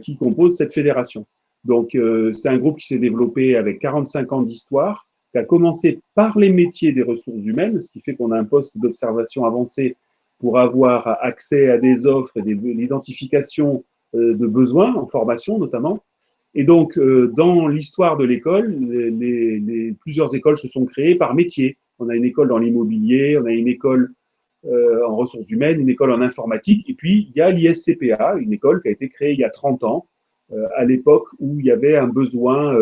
qui composent cette fédération. Donc, c'est un groupe qui s'est développé avec 45 ans d'histoire, qui a commencé par les métiers des ressources humaines, ce qui fait qu'on a un poste d'observation avancé pour avoir accès à des offres et l'identification de besoins, en formation notamment. Et donc, dans l'histoire de l'école, plusieurs écoles se sont créées par métier. On a une école dans l'immobilier, on a une école en ressources humaines, une école en informatique, et puis il y a l'ISCPA, une école qui a été créée il y a 30 ans, à l'époque où il y avait un besoin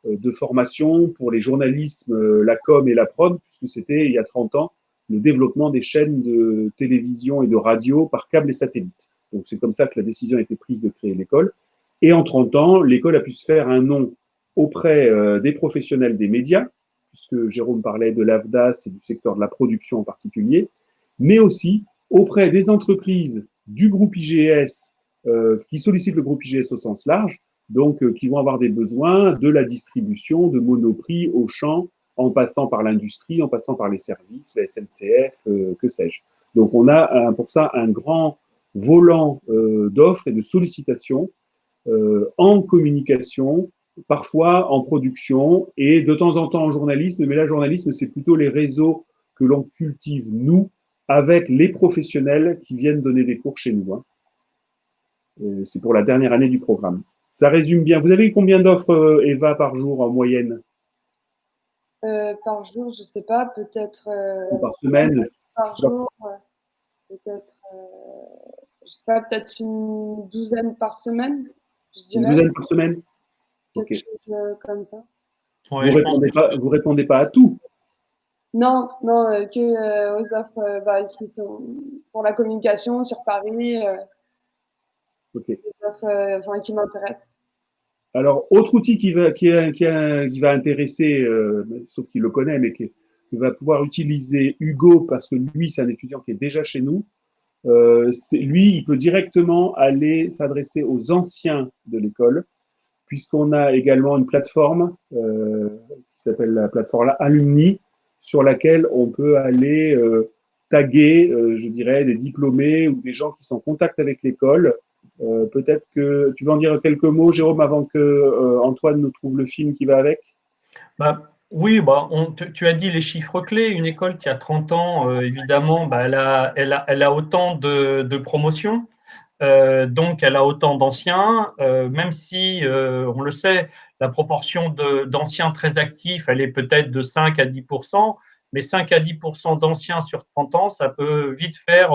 de formation pour les journalistes, la com et la prod, puisque c'était il y a 30 ans le développement des chaînes de télévision et de radio par câble et satellite. Donc c'est comme ça que la décision a été prise de créer l'école. Et en 30 ans, l'école a pu se faire un nom auprès des professionnels des médias, puisque Jérôme parlait de l'AFDAS et du secteur de la production en particulier, mais aussi auprès des entreprises du groupe IGS qui sollicitent le groupe IGS au sens large, donc qui vont avoir des besoins de la distribution, de Monoprix, Auchan, en passant par l'industrie, en passant par les services, la SNCF, que sais-je. Donc on a pour ça un grand volant d'offres et de sollicitations en communication, parfois en production et de temps en temps en journalisme, mais là, journalisme, c'est plutôt les réseaux que l'on cultive, nous, avec les professionnels qui viennent donner des cours chez nous. C'est pour la dernière année du programme. Ça résume bien. Vous avez eu combien d'offres, Eva, par jour en moyenne? Par jour, je sais pas, peut-être Ou par semaine? par jour, peut-être, je sais pas, peut-être une douzaine par semaine, je Une dirais, douzaine par semaine? Ok. quelque chose comme ça. Ouais, je pense que Vous répondez pas à tout. Non, non, que aux offres qui sont pour la communication sur Paris, Ok. des offres qui m'intéressent. Alors, autre outil qui va intéresser, sauf qu'il le connaît, mais qui va pouvoir utiliser Hugo, parce que lui, c'est un étudiant qui est déjà chez nous. Lui, il peut directement aller s'adresser aux anciens de l'école, puisqu'on a également une plateforme qui s'appelle la plateforme Alumni, sur laquelle on peut aller taguer, je dirais, des diplômés ou des gens qui sont en contact avec l'école. Peut-être que tu veux en dire quelques mots, Jérôme, avant que Antoine nous trouve le film qui va avec. Bah, oui, tu as dit les chiffres clés. Une école qui a 30 ans, évidemment, elle a autant de promotions. Donc, elle a autant d'anciens, même si, on le sait, la proportion d'anciens très actifs, elle est peut-être de 5 à 10%, mais 5 à 10% d'anciens sur 30 ans, ça peut vite faire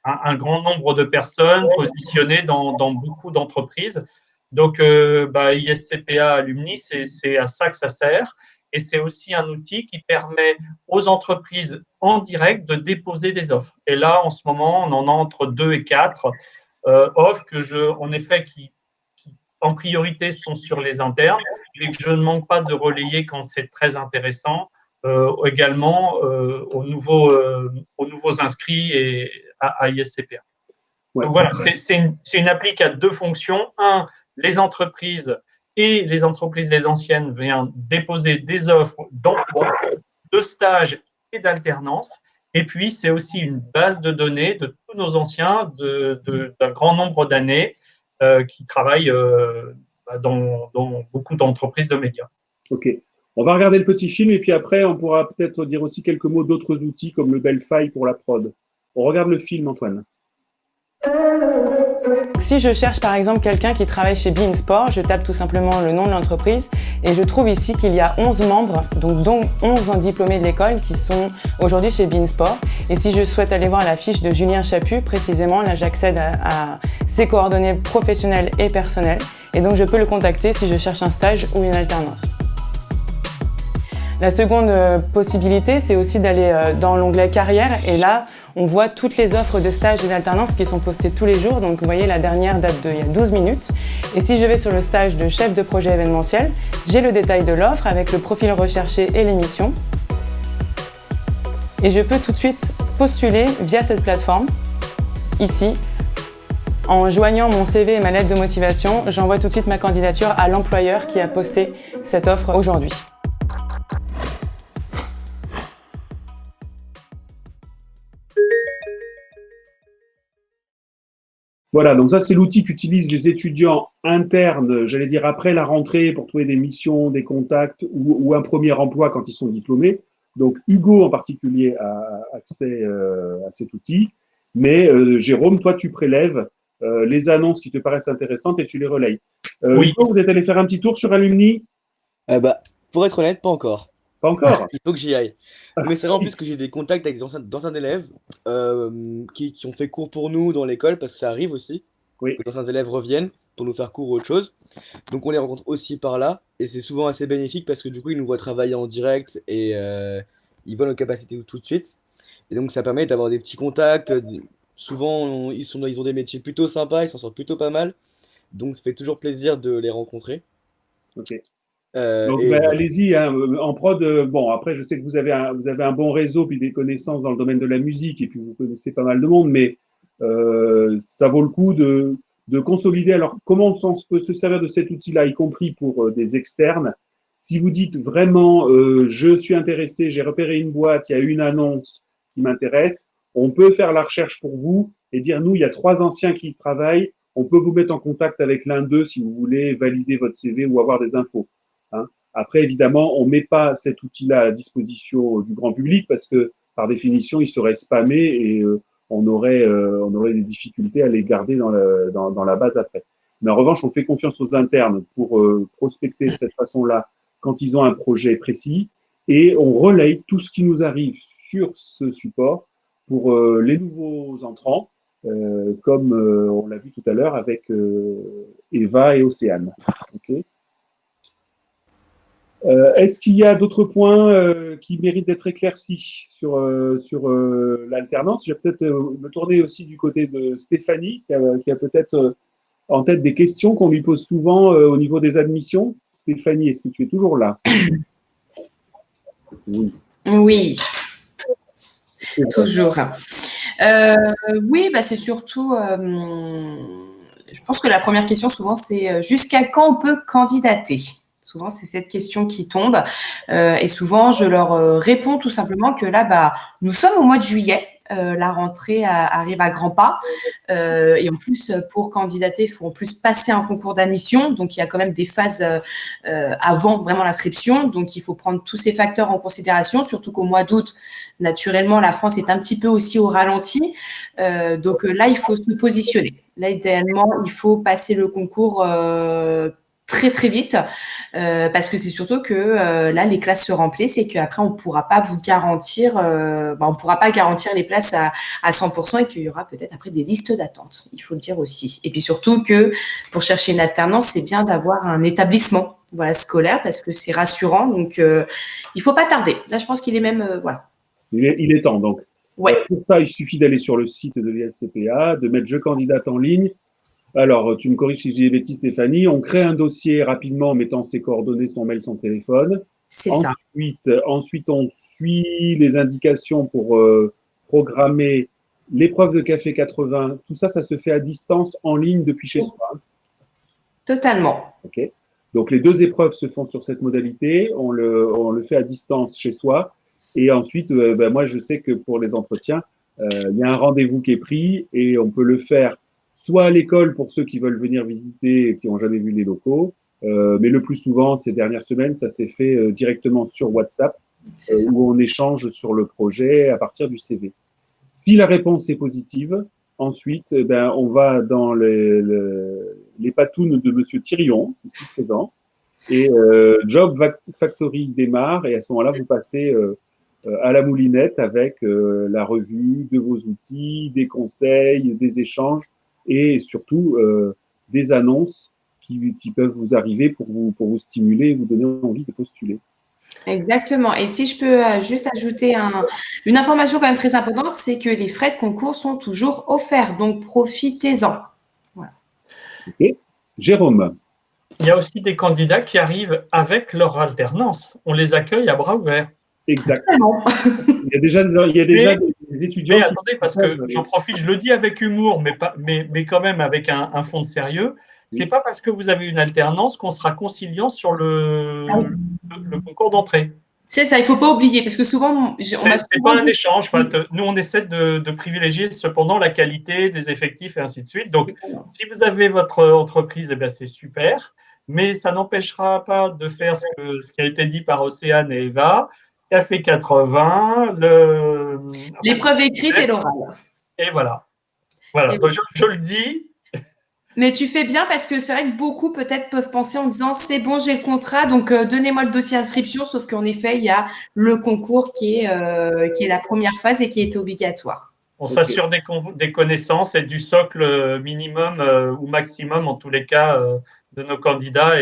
un grand nombre de personnes positionnées dans beaucoup d'entreprises. Donc, ISCPA Alumni, c'est à ça que ça sert. Et c'est aussi un outil qui permet aux entreprises en direct de déposer des offres. Et là, en ce moment, on en a entre 2 et 4 offres en effet, qui en priorité sont sur les internes, mais que je ne manque pas de relayer quand c'est très intéressant, également aux nouveaux inscrits et à ISCPA. Ouais. Donc voilà, c'est une appli qui a deux fonctions. Un, les entreprises les anciennes viennent déposer des offres d'emploi, de stage et d'alternance. Et puis, c'est aussi une base de données de tous nos anciens d'un grand nombre d'années qui travaillent dans beaucoup d'entreprises de médias. Ok. On va regarder le petit film et puis après, on pourra peut-être dire aussi quelques mots d'autres outils comme le Belfai pour la prod. On regarde le film, Antoine. Si je cherche par exemple quelqu'un qui travaille chez Beansport, je tape tout simplement le nom de l'entreprise et je trouve ici qu'il y a 11 membres, donc dont 11 diplômés de l'école qui sont aujourd'hui chez Beansport. Et si je souhaite aller voir la fiche de Julien Chaput, précisément, là j'accède à ses coordonnées professionnelles et personnelles et donc je peux le contacter si je cherche un stage ou une alternance. La seconde possibilité, c'est aussi d'aller dans l'onglet carrière et là, on voit toutes les offres de stage et d'alternance qui sont postées tous les jours. Donc, vous voyez, la dernière date d'il y a 12 minutes. Et si je vais sur le stage de chef de projet événementiel, j'ai le détail de l'offre avec le profil recherché et les missions. Et je peux tout de suite postuler via cette plateforme, ici. En joignant mon CV et ma lettre de motivation, j'envoie tout de suite ma candidature à l'employeur qui a posté cette offre aujourd'hui. Voilà, donc ça c'est l'outil qu'utilisent les étudiants internes, j'allais dire après la rentrée pour trouver des missions, des contacts ou un premier emploi quand ils sont diplômés. Donc Hugo en particulier a accès à cet outil, mais Jérôme, toi tu prélèves les annonces qui te paraissent intéressantes et tu les relayes. Oui. Hugo, vous êtes allé faire un petit tour sur Alumni? Pour être honnête, pas encore. Pas encore. Il faut que j'y aille. Mais c'est vrai en plus que j'ai des contacts avec d'anciens élèves qui ont fait cours pour nous dans l'école, parce que ça arrive aussi Oui. que d'anciens élèves reviennent pour nous faire cours ou autre chose. Donc on les rencontre aussi par là, et c'est souvent assez bénéfique parce que du coup ils nous voient travailler en direct et ils voient nos capacités tout de suite. Et donc ça permet d'avoir des petits contacts. Souvent ils ont des métiers plutôt sympas, ils s'en sortent plutôt pas mal. Donc ça fait toujours plaisir de les rencontrer. Ok. Euh, Donc, et ben, voilà. allez-y, hein, en prod. Bon, après, je sais que vous avez un bon réseau puis des connaissances dans le domaine de la musique et puis vous connaissez pas mal de monde, mais ça vaut le coup de consolider. Alors, comment on peut se servir de cet outil-là, y compris pour des externes? Si vous dites vraiment, je suis intéressé, j'ai repéré une boîte, il y a une annonce qui m'intéresse, on peut faire la recherche pour vous et dire, nous, il y a 3 anciens qui y travaillent, on peut vous mettre en contact avec l'un d'eux si vous voulez valider votre CV ou avoir des infos. Hein. Après, évidemment, on ne met pas cet outil-là à disposition du grand public parce que, par définition, il serait spammé et on aurait des difficultés à les garder dans la base après. Mais en revanche, on fait confiance aux internes pour prospecter de cette façon-là quand ils ont un projet précis et on relaye tout ce qui nous arrive sur ce support pour les nouveaux entrants, comme on l'a vu tout à l'heure avec Eva et Océane. Okay. Est-ce qu'il y a d'autres points qui méritent d'être éclaircis sur l'alternance? Je vais peut-être me tourner aussi du côté de Stéphanie, qui a peut-être en tête des questions qu'on lui pose souvent au niveau des admissions. Stéphanie, est-ce que tu es toujours là? Oui. Oui, toujours. Oui, bah, c'est surtout, je pense que la première question souvent c'est jusqu'à quand on peut candidater? Souvent, c'est cette question qui tombe. Et souvent, je leur réponds tout simplement que là, bah, nous sommes au mois de juillet. La rentrée arrive à grands pas. Et en plus, pour candidater, il faut en plus passer un concours d'admission. Donc, il y a quand même des phases avant vraiment l'inscription. Donc, il faut prendre tous ces facteurs en considération, surtout qu'au mois d'août, naturellement, la France est un petit peu aussi au ralenti. Donc là, il faut se positionner. Là, idéalement, il faut passer le concours très très vite parce que c'est surtout que là les classes se remplissent et qu'après on pourra pas vous garantir on pourra pas garantir les places à 100% et qu'il y aura peut-être après des listes d'attente, il faut le dire aussi. Et puis surtout que pour chercher une alternance, c'est bien d'avoir un établissement scolaire parce que c'est rassurant, donc il faut pas tarder. Là je pense qu'il est même voilà. Il est temps donc. Ouais. Pour ça, il suffit d'aller sur le site de l'ISCPA, de mettre « Je candidate en ligne ». Alors, tu me corriges si j'ai des bêtises, Stéphanie. On crée un dossier rapidement en mettant ses coordonnées, son mail, son téléphone. C'est ça. Ensuite, on suit les indications pour programmer l'épreuve de Café 80. Tout ça, ça se fait à distance, en ligne, depuis chez soi. Totalement. OK. Donc, les deux épreuves se font sur cette modalité. On le fait à distance chez soi. Et ensuite, moi, je sais que pour les entretiens, il y a un rendez-vous qui est pris et on peut le faire soit à l'école pour ceux qui veulent venir visiter et qui n'ont jamais vu les locaux, mais le plus souvent, ces dernières semaines, ça s'est fait directement sur WhatsApp, où on échange sur le projet à partir du CV. Si la réponse est positive, ensuite, on va dans les patounes de Monsieur Thirion, ici présent, et Job Factory démarre, et à ce moment-là, vous passez à la moulinette avec la revue de vos outils, des conseils, des échanges, et surtout des annonces qui peuvent vous arriver pour vous stimuler et vous donner envie de postuler. Exactement. Et si je peux juste ajouter une information quand même très importante, c'est que les frais de concours sont toujours offerts, donc profitez-en. Voilà. Okay. Jérôme. Il y a aussi des candidats qui arrivent avec leur alternance. On les accueille à bras ouverts. Exactement. Il y a déjà des étudiants. Mais attendez, parce que j'en profite, je le dis avec humour, mais quand même avec un fond de sérieux. C'est pas parce que vous avez une alternance qu'on sera conciliant sur le concours d'entrée. C'est ça, il ne faut pas oublier, parce que souvent, c'est pas un échange. Nous, on essaie de privilégier cependant la qualité des effectifs et ainsi de suite. Donc, si vous avez votre entreprise, eh bien, c'est super, mais ça n'empêchera pas de faire ce qui a été dit par Océane et Eva. Café 80, l'épreuve écrite et l'oral. Et voilà. Voilà. Donc, je le dis. Mais tu fais bien parce que c'est vrai que beaucoup peut-être peuvent penser en disant c'est bon, j'ai le contrat, donc donnez-moi le dossier d'inscription, sauf qu'en effet, il y a le concours qui est la première phase et qui est obligatoire. On s'assure des connaissances et du socle minimum ou maximum, en tous les cas, de nos candidats.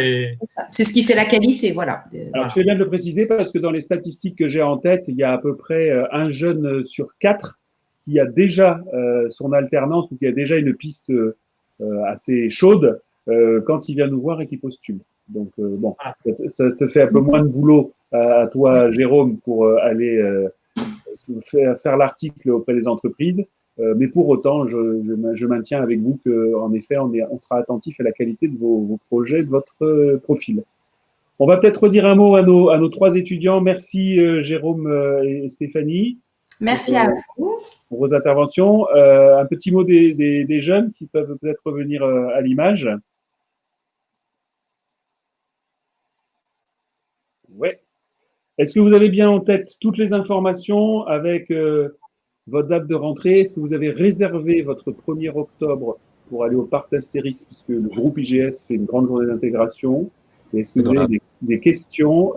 C'est ce qui fait la qualité, voilà. Alors, je fais bien de le préciser parce que dans les statistiques que j'ai en tête, il y a à peu près un jeune sur 4 qui a déjà son alternance ou qui a déjà une piste assez chaude quand il vient nous voir et qu'il postule. Donc, ça te fait un peu moins de boulot à toi, Jérôme, pour aller faire l'article auprès des entreprises. Mais pour autant, je maintiens avec vous qu'en effet, on sera attentif à la qualité de vos projets, de votre profil. On va peut-être redire un mot à nos 3 étudiants. Merci Jérôme et Stéphanie. Merci à vous. Pour vos interventions. Un petit mot des jeunes qui peuvent peut-être revenir à l'image. Ouais. Est-ce que vous avez bien en tête toutes les informations avec votre date de rentrée? Est-ce que vous avez réservé votre 1er octobre pour aller au parc d'Astérix, puisque le groupe IGS fait une grande journée d'intégration? Et est-ce que vous avez des questions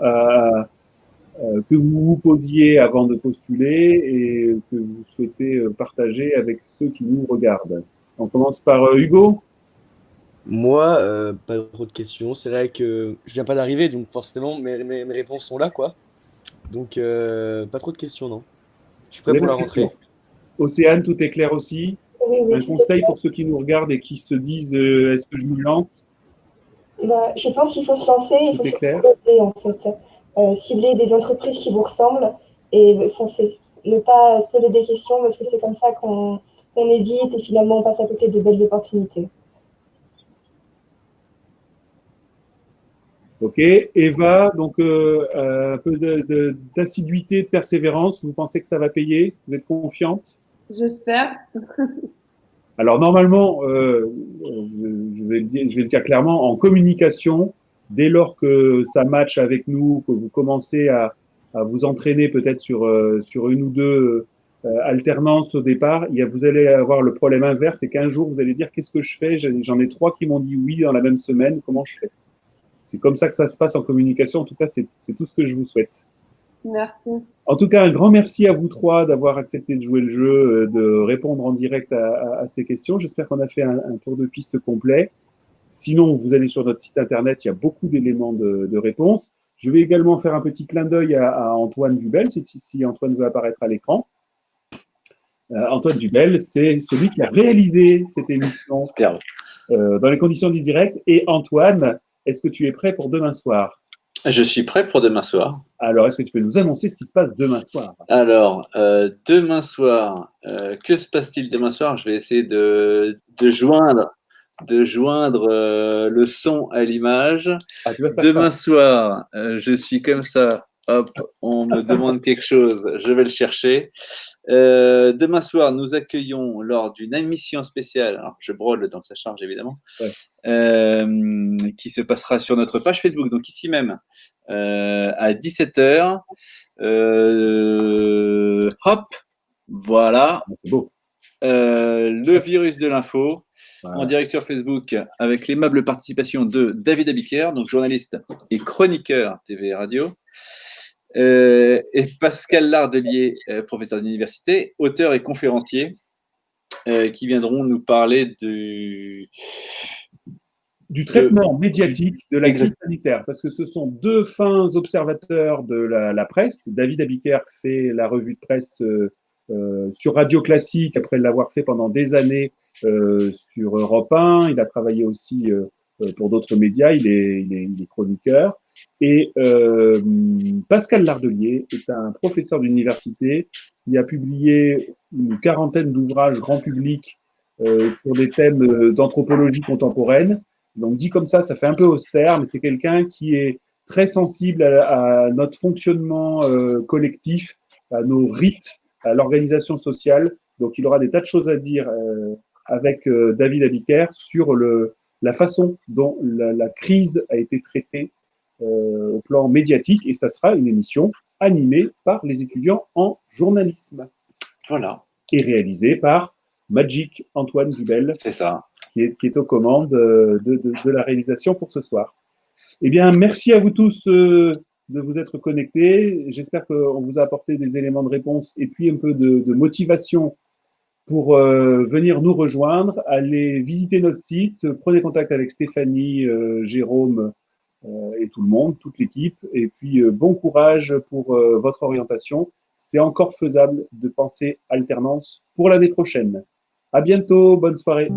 que vous vous posiez avant de postuler et que vous souhaitez partager avec ceux qui nous regardent? On commence par Hugo. Moi, pas trop de questions. C'est vrai que je viens pas d'arriver, donc forcément mes réponses sont là, quoi. Donc pas trop de questions, non. Je suis prêt pour la rentrée. Océane, tout est clair aussi? Oui, Un conseil pour ceux qui nous regardent et qui se disent est-ce que je me lance? Je pense qu'il faut se lancer, il faut se poser en fait. Cibler des entreprises qui vous ressemblent et foncer. Ne pas se poser des questions parce que c'est comme ça qu'on hésite et finalement on passe à côté de belles opportunités. Ok, Eva, donc un peu d'assiduité, de persévérance, vous pensez que ça va payer? Vous êtes confiante? J'espère. Alors normalement, je vais le dire clairement, en communication, dès lors que ça matche avec nous, que vous commencez à vous entraîner peut-être sur une ou deux alternances au départ, vous allez avoir le problème inverse, c'est qu'un jour vous allez dire qu'est-ce que je fais? J'en ai 3 qui m'ont dit oui dans la même semaine, comment je fais? C'est comme ça que ça se passe en communication. En tout cas, c'est tout ce que je vous souhaite. Merci. En tout cas, un grand merci à vous 3 d'avoir accepté de jouer le jeu, de répondre en direct à ces questions. J'espère qu'on a fait un tour de piste complet. Sinon, vous allez sur notre site internet, il y a beaucoup d'éléments de réponse. Je vais également faire un petit clin d'œil à Antoine Dubel, si Antoine veut apparaître à l'écran. Antoine Dubel, c'est celui qui a réalisé cette émission dans les conditions du direct. Et Antoine, est-ce que tu es prêt pour demain soir? Je suis prêt pour demain soir. Alors, est-ce que tu peux nous annoncer ce qui se passe demain soir? Alors, demain soir, que se passe-t-il demain soir? Je vais essayer de joindre le son à l'image. Demain soir, je suis comme ça. Hop, on me demande quelque chose, je vais le chercher. Demain soir, nous accueillons lors d'une émission spéciale, alors je brode le temps que ça charge évidemment, qui se passera sur notre page Facebook, donc ici même, à 17h. Hop, voilà. C'est beau. Le virus de l'info, en direct sur Facebook, avec l'aimable participation de David Abiker, donc journaliste et chroniqueur TV et radio. Et Pascal Lardelier, professeur d'université, auteur et conférencier, qui viendront nous parler du traitement médiatique de la crise sanitaire, parce que ce sont 2 fins observateurs de la presse. David Abiker fait la revue de presse sur Radio Classique, après l'avoir fait pendant des années sur Europe 1. Il a travaillé aussi pour d'autres médias, il est chroniqueur. Et Pascal Lardelier est un professeur d'université qui a publié une 40aine d'ouvrages grand public sur des thèmes d'anthropologie contemporaine. Donc dit comme ça fait un peu austère, mais c'est quelqu'un qui est très sensible à notre fonctionnement collectif, à nos rites, à l'organisation sociale. Donc il aura des tas de choses à dire avec David Abiker sur la façon dont la crise a été traitée au plan médiatique, et ça sera une émission animée par les étudiants en journalisme. Voilà. Et réalisée par Magic Antoine Dubel. C'est ça. Qui est aux commandes de la réalisation pour ce soir. Eh bien, merci à vous tous de vous être connectés. J'espère qu'on vous a apporté des éléments de réponse et puis un peu de motivation pour venir nous rejoindre. Allez visiter notre site, prenez contact avec Stéphanie, Jérôme et tout le monde, toute l'équipe. Et puis, bon courage pour votre orientation. C'est encore faisable de penser alternance pour l'année prochaine. À bientôt, bonne soirée.